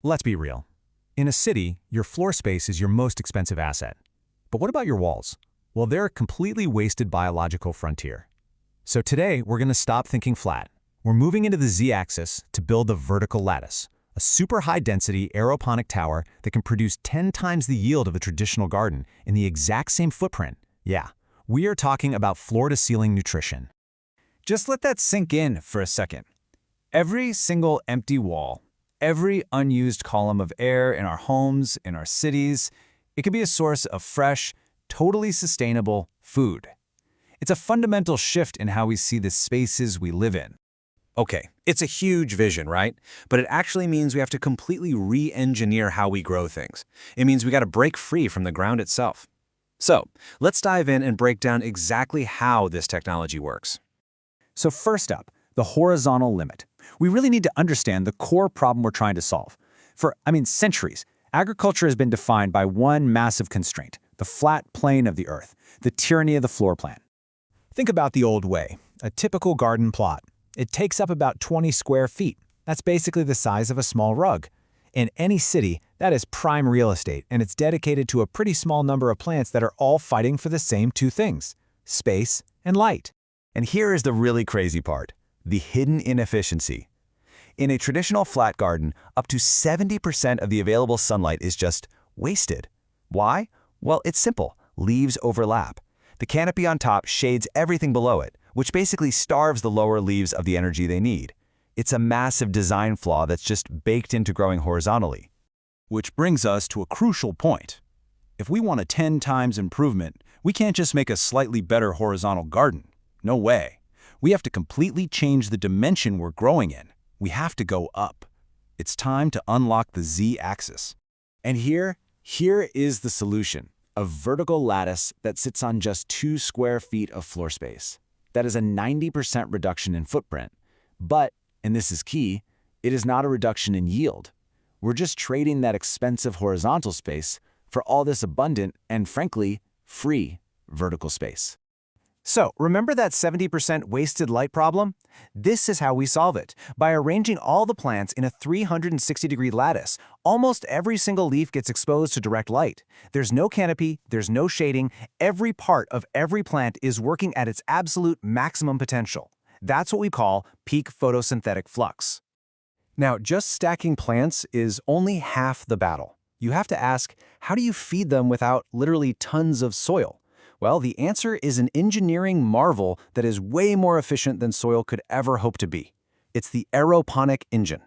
Let's be real. In a city, your floor space is your most expensive asset. But what about your walls? Well, they're a completely wasted biological frontier. So today, we're going to stop thinking flat. We're moving into the Z-axis to build the vertical lattice, a super high-density aeroponic tower that can produce 10 times the yield of a traditional garden in the exact same footprint. Yeah, we are talking about floor-to-ceiling nutrition. Just let that sink in for a second. Every single empty wall, every unused column of air in our homes, in our cities, it could be a source of fresh, totally sustainable food. It's a fundamental shift in how we see the spaces we live in. Okay, it's a huge vision, right? But it actually means we have to completely re-engineer how we grow things. It means we got to break free from the ground itself. So, let's dive in and break down exactly how this technology works. So first up, the horizontal limit. We really need to understand the core problem we're trying to solve. For, centuries, agriculture has been defined by one massive constraint, the flat plane of the earth, the tyranny of the floor plan. Think about the old way, a typical garden plot. It takes up about 20 square feet. That's basically the size of a small rug. In any city, that is prime real estate, and it's dedicated to a pretty small number of plants that are all fighting for the same two things: space and light. And here is the really crazy part, the hidden inefficiency. In a traditional flat garden, up to 70% of the available sunlight is just wasted. Why? Well, it's simple. Leaves overlap. The canopy on top shades everything below it, which basically starves the lower leaves of the energy they need. It's a massive design flaw that's just baked into growing horizontally. Which brings us to a crucial point. If we want a 10 times improvement, we can't just make a slightly better horizontal garden. No way. We have to completely change the dimension we're growing in. We have to go up. It's time to unlock the Z-axis. And here is the solution. A vertical lattice that sits on just 2 square feet of floor space. That is a 90% reduction in footprint. But, and this is key, it is not a reduction in yield. We're just trading that expensive horizontal space for all this abundant and, frankly, free vertical space. So, remember that 70% wasted light problem? This is how we solve it. By arranging all the plants in a 360-degree lattice, almost every single leaf gets exposed to direct light. There's no canopy, there's no shading, every part of every plant is working at its absolute maximum potential. That's what we call peak photosynthetic flux. Now, just stacking plants is only half the battle. You have to ask, how do you feed them without literally tons of soil? Well, the answer is an engineering marvel that is way more efficient than soil could ever hope to be. It's the aeroponic engine.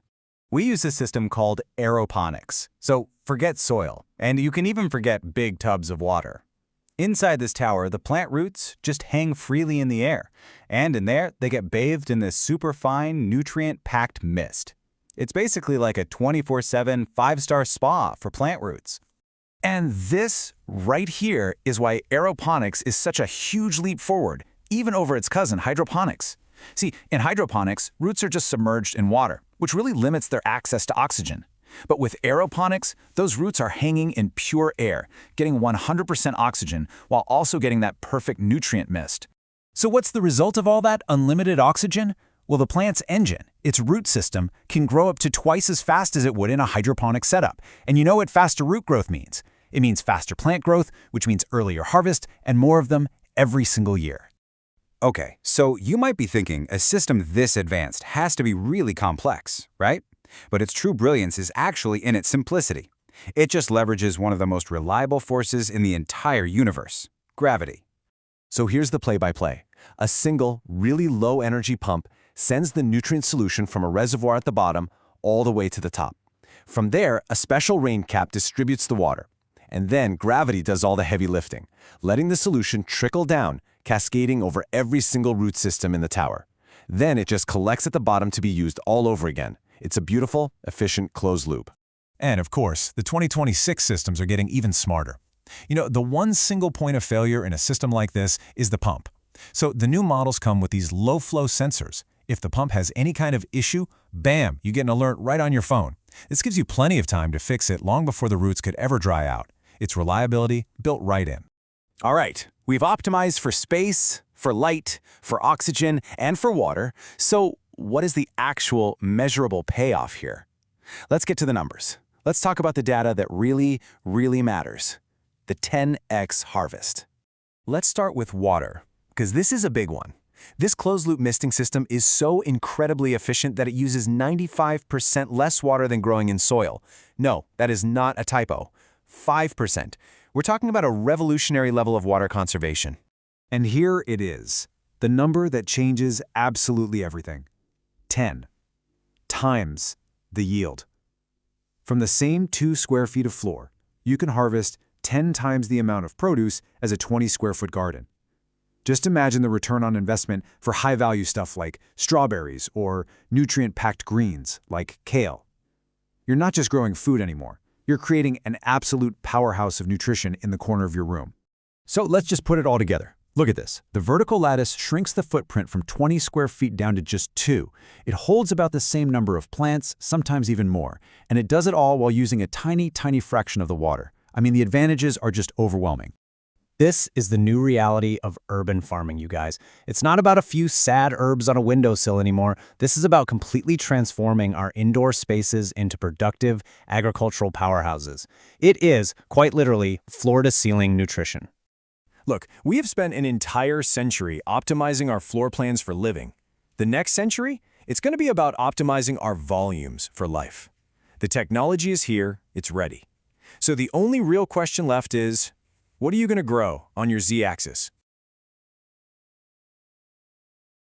We use a system called aeroponics, so forget soil, and you can even forget big tubs of water. Inside this tower, the plant roots just hang freely in the air, and in there, they get bathed in this superfine, nutrient-packed mist. It's basically like a 24/7, 5-star spa for plant roots. And this right here is why aeroponics is such a huge leap forward, even over its cousin, hydroponics. See, in hydroponics, roots are just submerged in water, which really limits their access to oxygen. But with aeroponics, those roots are hanging in pure air, getting 100% oxygen while also getting that perfect nutrient mist. So what's the result of all that unlimited oxygen? Well, the plant's engine, its root system, can grow up to twice as fast as it would in a hydroponic setup. And you know what faster root growth means? It means faster plant growth, which means earlier harvest, and more of them every single year. Okay, so you might be thinking a system this advanced has to be really complex, right? But its true brilliance is actually in its simplicity. It just leverages one of the most reliable forces in the entire universe: gravity. So here's the play-by-play. A single, really low-energy pump sends the nutrient solution from a reservoir at the bottom all the way to the top. From there, a special rain cap distributes the water. And then gravity does all the heavy lifting, letting the solution trickle down, cascading over every single root system in the tower. Then it just collects at the bottom to be used all over again. It's a beautiful, efficient closed loop. And of course, the 2026 systems are getting even smarter. You know, the one single point of failure in a system like this is the pump. So the new models come with these low-flow sensors. If the pump has any kind of issue, bam, you get an alert right on your phone. This gives you plenty of time to fix it long before the roots could ever dry out. It's reliability built right in. All right, we've optimized for space, for light, for oxygen, and for water. So what is the actual measurable payoff here? Let's get to the numbers. Let's talk about the data that really matters. The 10x harvest. Let's start with water, because this is a big one. This closed-loop misting system is so incredibly efficient that it uses 95% less water than growing in soil. No, that is not a typo. 5%. We're talking about a revolutionary level of water conservation. And here it is, the number that changes absolutely everything. 10 times the yield. From the same 2 square feet of floor, you can harvest 10 times the amount of produce as a 20-square-foot garden. Just imagine the return on investment for high-value stuff like strawberries or nutrient-packed greens like kale. You're not just growing food anymore. You're creating an absolute powerhouse of nutrition in the corner of your room. So let's just put it all together. Look at this. The vertical lattice shrinks the footprint from 20 square feet down to just 2. It holds about the same number of plants, sometimes even more. And it does it all while using a tiny fraction of the water. I mean, the advantages are just overwhelming. This is the new reality of urban farming, you guys. It's not about a few sad herbs on a windowsill anymore. This is about completely transforming our indoor spaces into productive agricultural powerhouses. It is, quite literally, floor-to-ceiling nutrition. Look, we have spent an entire century optimizing our floor plans for living. The next century, it's going to be about optimizing our volumes for life. The technology is here, it's ready. So the only real question left is, what are you going to grow on your z-axis?